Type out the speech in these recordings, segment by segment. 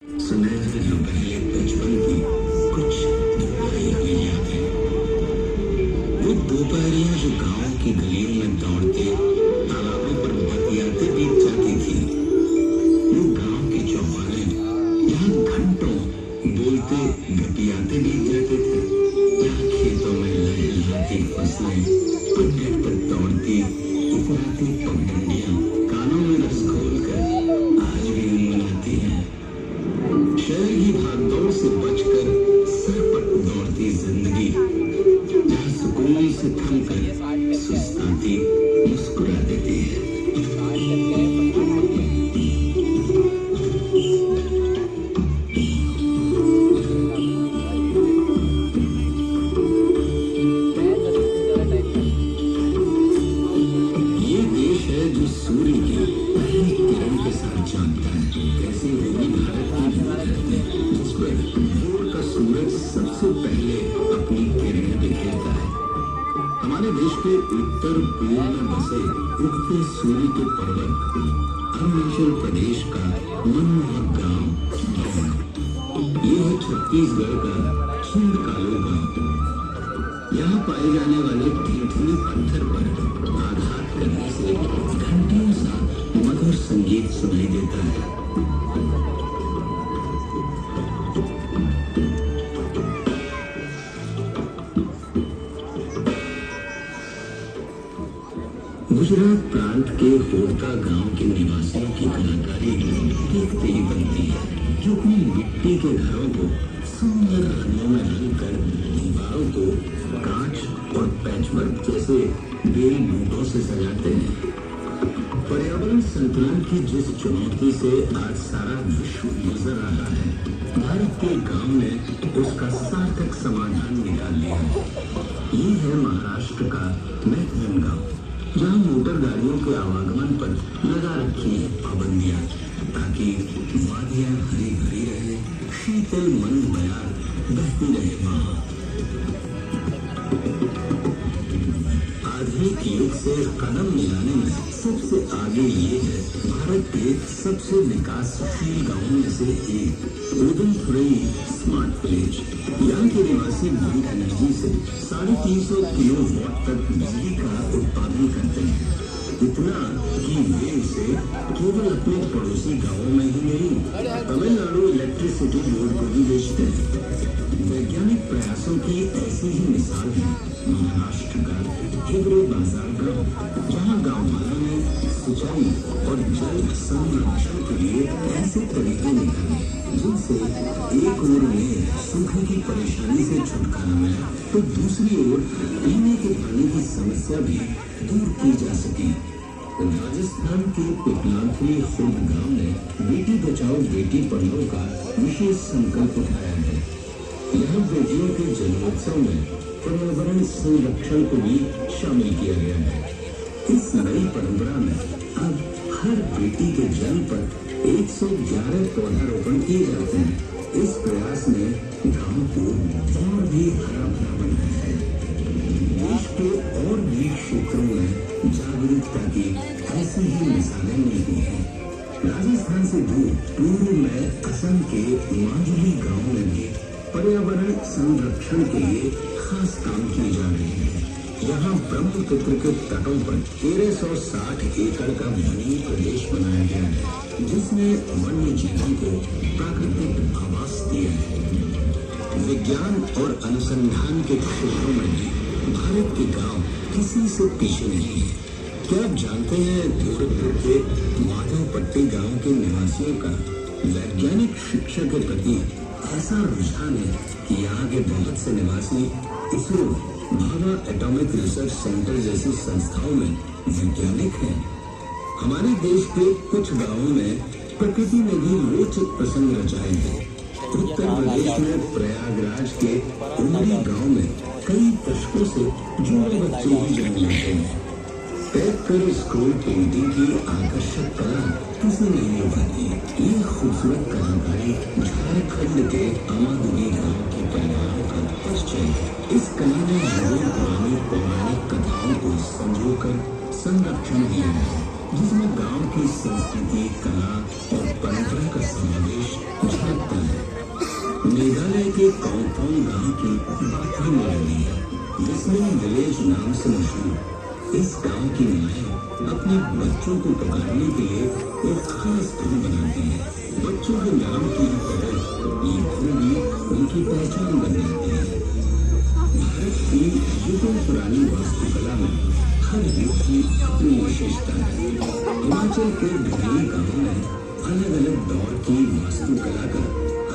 सुनहरे दोपहर बचपन की कुछ दोपहरी हुई यादें। वो दोपहरियां जो गांव की गलियों में दौड़ते तालाबों पर बतियाते बीत जाती थी। वो गांव के चौपाले यहाँ घंटों बोलते बतियाते बीत जाते थे। यहाँ खेतों में लहलहाती फसलें पन्ने पर दौड़ती इतराती पगडंडियां कानों में रस घोलकर आज भी गुनगुनाती हैं। शहर की भागदौड़ से बचकर सरपट दौड़ती जिंदगी, जहाँ सुकून से थमकर सुस्ताती मुस्कुरा देती है। ये देश है जो सूर्य की पहली किरण के साथ जानता है कैसे होगी भारत की धरती, जिस पर भोर का सूरज सबसे पहले अपनी किरणें बिखेरता है। हमारे देश के उत्तर पूर्व में बसे उगते सूर्य के पर्वत अरुणाचल प्रदेश का मनमोहक गांव दौंड। ये है छत्तीसगढ़ का छिंदकालो गांव। यहाँ पाए जाने वाले ठिठुरी पत्थर पर आघात करने से घंटियों सा मधुर संगीत सुनाई देता है। गुजरात प्रांत के होडका गांव के निवासियों की कलाकारी देखते ही बनती है, जो अपनी मिट्टी के घरों को सुंदर रंगों में रंग कर दीवारों को कांच और पैचवर्क जैसे बेल बूटों से सजाते हैं। पर्यावरण संतुलन की जिस चुनौती से आज सारा विश्व गुजर रहा है, भारत के गांव ने उसका सार्थक समाधान निकाल लिया है। ये है महाराष्ट्र का मैथलन गांव, जहाँ मोटर गाड़ियों के आवागमन पर लगा रखी है पाबंदियां, ताकि वादियां हरी भरी रहे, शीतल मंद बयार बहती रहे वहां। आधुनिक युग से कदम मिलाने में सबसे आगे ये है भारत के सबसे विकासशील गांवों में से एक उदमथुरई स्मार्ट विलेज। यहाँ के निवासी विंड एनर्जी से 350 किलोवाट तक बिजली का उत्पादन करते हैं। इतना कि वे इसे केवल अपने पड़ोसी गांवों में ही नहीं, तमिलनाडु इलेक्ट्रिसिटी बोर्ड को भी बेचते हैं। वैज्ञानिक प्रयासों की ऐसी ही मिसाल है महाराष्ट्र का हिवरे बाजार गांव, जहां गांव वालों ने सिंचाई और जल संरक्षण के लिए ऐसे तरीके निकाले जिनसे एक ओर में सूखे की परेशानी से छुटकारा मिला, तो दूसरी ओर पीने के पानी की समस्या भी दूर की जा सकी। राजस्थान के पिपलांथली खुर्द गांव ने बेटी बचाओ बेटी पढ़ाओ का विशेष संकल्प उठाया है। यहाँ बेटियों के जन्मोत्सव में पर्यावरण संरक्षण को भी शामिल किया गया है। इस नई परंपरा में अब हर बेटी के जन्म पर 111 पौधारोपण किए जाते हैं। इस प्रयास ने गांव को और भी हरा भरा बनाया है। देश के और भी क्षेत्रों में जागरूकता की ऐसी ही मिसालें मिलती हैं। राजस्थान से दूर पूर्व में असम के मांझली गांव में भी पर्यावरण संरक्षण के लिए खास काम किए जा रहे हैं। यहाँ ब्रह्मपुत्र के तटों पर 1360 एकड़ का वनीय प्रदेश बनाया गया है, जिसने वन्य जीवों को प्राकृतिक आवास दिया है। विज्ञान और अनुसंधान के क्षेत्रों में भी भारत के गांव किसी से पीछे नहीं है। क्या आप जानते हैं गोरखपुर के माधवपट्टी गांव के निवासियों का वैज्ञानिक शिक्षा के प्रति ऐसा रुझान है कि यहाँ के बहुत से निवासी ISRO, Bhabha atomic research centre जैसी संस्थाओं में वैज्ञानिक हैं। हमारे देश के कुछ गांवों में प्रकृति ने भी रोचक प्रसंग रचाए हैं। उत्तर प्रदेश में प्रयागराज के उमरी गांव में कई दशकों से जुड़े बच्चे ही जन्म लेते हैं। पैक कर स्कूल पेंटिंग की आकर्षक कला किसी नहीं ले पाती। ये खूबसूरत कलाकारी झारखंड के अमादुरी गांव के परिवारों का परिचय है। इस कला ने हजारों पुरानी पौराणिक कथाओं को संजोकर संरक्षण दिया है। जिसमें गांव की संस्कृति, कला और परंपरा का समावेश झलकता है। मेघालय के कांगपोंग गांव की बात ही निराली है। लिसनिंग विलेज नाम से मशहूर इस गांव की माएं अपने बच्चों को पुकारने के लिए एक खास धुन बनाती हैं। बच्चों के नाम की तरह ये धुन भी उनकी पहचान बन जाती है। भारत की युगों पुरानी वास्तुकला में हर युग की अपनी विशेषता है। हिमाचल के ढोली गांवों में अलग अलग दौर की वास्तुकला का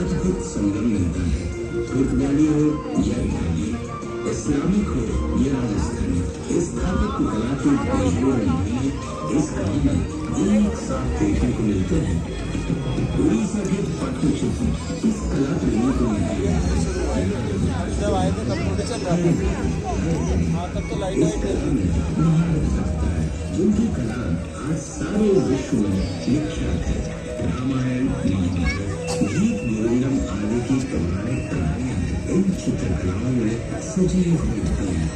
अद्भुत संगम मिलता है। पुर्तगाली हो या इटाली, इस्लामिक हो या राजस्थानी, स्थापत्य कला के बेजोड़ नमूने इस गांव में एक साथ देखने को मिलते हैं। उड़ीसा के पट्टचित्र इस कला प्रेमी को मिलते हैं। जब आए थे तब थोड़ी चल रहा था, तब तो लाइट जिनकी कला आज सारे विश्व में विख्यात है। रामायण, महाभारत, गीत गोविंदम आदि की पौराणिक कहानियां इन चित्रकलाओं में सजीव होती हैं।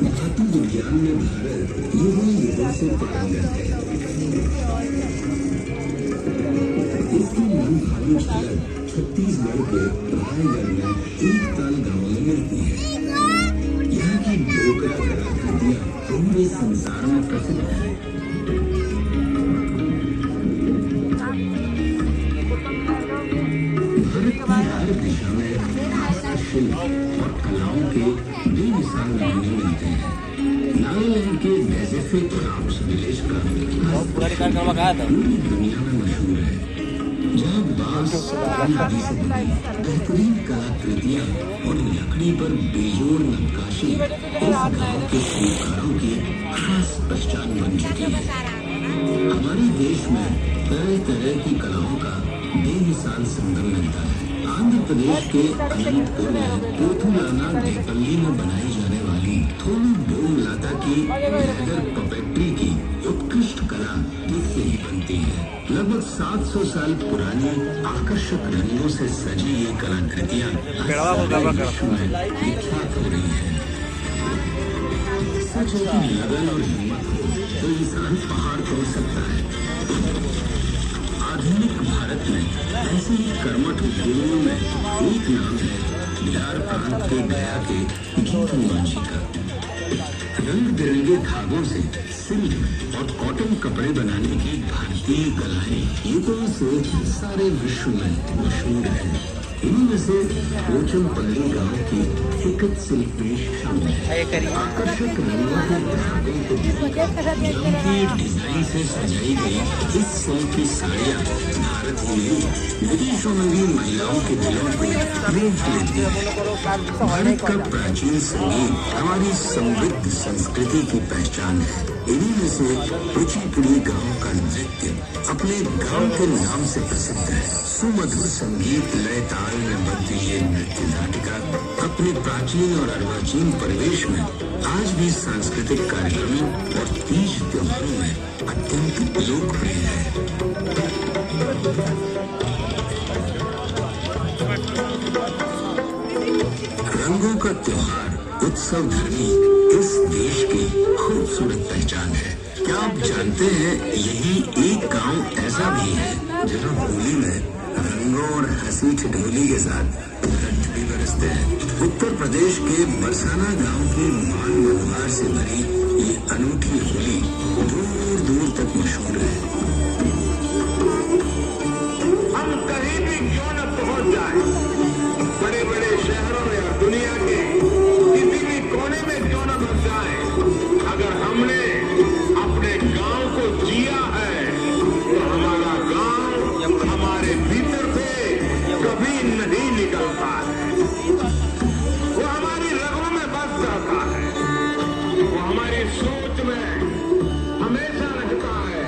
धातु विज्ञान में भारत युगों युगों से पारंगत है। इसकी मनभावी झलक छत्तीसगढ़ के रायगढ़ में एक ताल गांव में मिलती है। यहाँ की लोक कलाकृतियां पूरे संसार में प्रसिद्ध है। भारत की हर दिशा में शिल्प और कलाओं के बेमिसाल नमूने मिलते हैं। नागालैंड के डेजर्ट क्राफ्ट्स विलेज का पूरी दुनिया में मशहूर है, जहाँ बांस आदि से बनी बेहतरीन कलाकृतियां और लकड़ी पर बेजोड़ नक्काशी इस गांव के शिल्पकारों की खास पहचान बन चुकी है। हमारे देश में तरह तरह की कलाओं का बेमिसाल संगम मिलता है। आंध्र प्रदेश के अनंतपुर में पोथुलाना देपल्ली में बनाई जाने वाली थोलू बोमलाता की लेदर पपेट्री की उत्कृष्ट कला इससे ही बनती है। लगभग 700 साल पुरानी आकर्षक रंगों से सजी ये कलाकृतियां विश्व में विख्यात हो रही है। सच है कि लगन और हिम्मत हो तो इंसान पहाड़ तोड़ सकता है। आधुनिक भारत में ऐसे ही कर्मठ गुरुओं में एक नाम है बिहार प्रांत के गया के गीतू मांझी का। रंग बिरंगे धागों से सिल्क और कॉटन कपड़े बनाने की भारतीय कलाएं युगों से सारे विश्व में मशहूर है। इनमें से पोचमपल्ली गांव की फिकत सिल्क भी शामिल है। आकर्षक रंगों के धागों को डिजाइन से सजाई गई इस सिल्क की साड़ियां भारत ही नहीं विदेशों में भी महिलाओं के दिलों को जीत लेती है। भारत का प्राचीन संगीत हमारी समृद्ध संस्कृति की पहचान है। इन्हीं में से कुचिपुड़ी गांव का नृत्य अपने गांव के नाम से प्रसिद्ध है। सुमधुर संगीत लय ताल में बद्ध ये नृत्य नाटिका अपने प्राचीन और अर्वाचीन परिवेश में आज भी सांस्कृतिक कार्यक्रमों और तीज त्योहारों में अत्यंत लोकप्रिय है। रंगों का त्योहार उत्सव धर्मी इस देश की खूबसूरत पहचान है। क्या आप जानते हैं यही एक गांव ऐसा भी है जहां होली में रंगों और हंसी ठिठोली के साथ रंग भी बरसते हैं। उत्तर प्रदेश के बरसाना गांव की मान मल्हार से भरी ये अनूठी होली दूर दूर तक मशहूर है। हम कहीं भी क्यों न पहुंच जाए, बड़े बड़े शहरों या दुनिया के किसी भी कोने में क्यों न बस जाए, अगर हमने अपने गांव को जिया है तो हमारा गांव हमारे भीतर से कभी नहीं निकलता है। वो हमारी रगों में बस जाता है, वो हमारी सोच में हमेशा रहता है।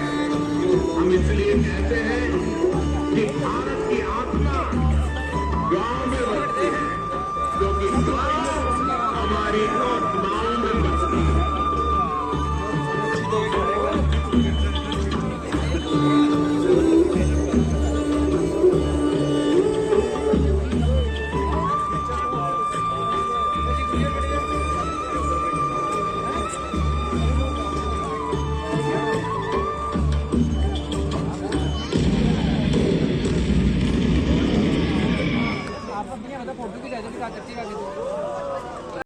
पत्नी है, मतलब फोटो की जाए तो चर्चे का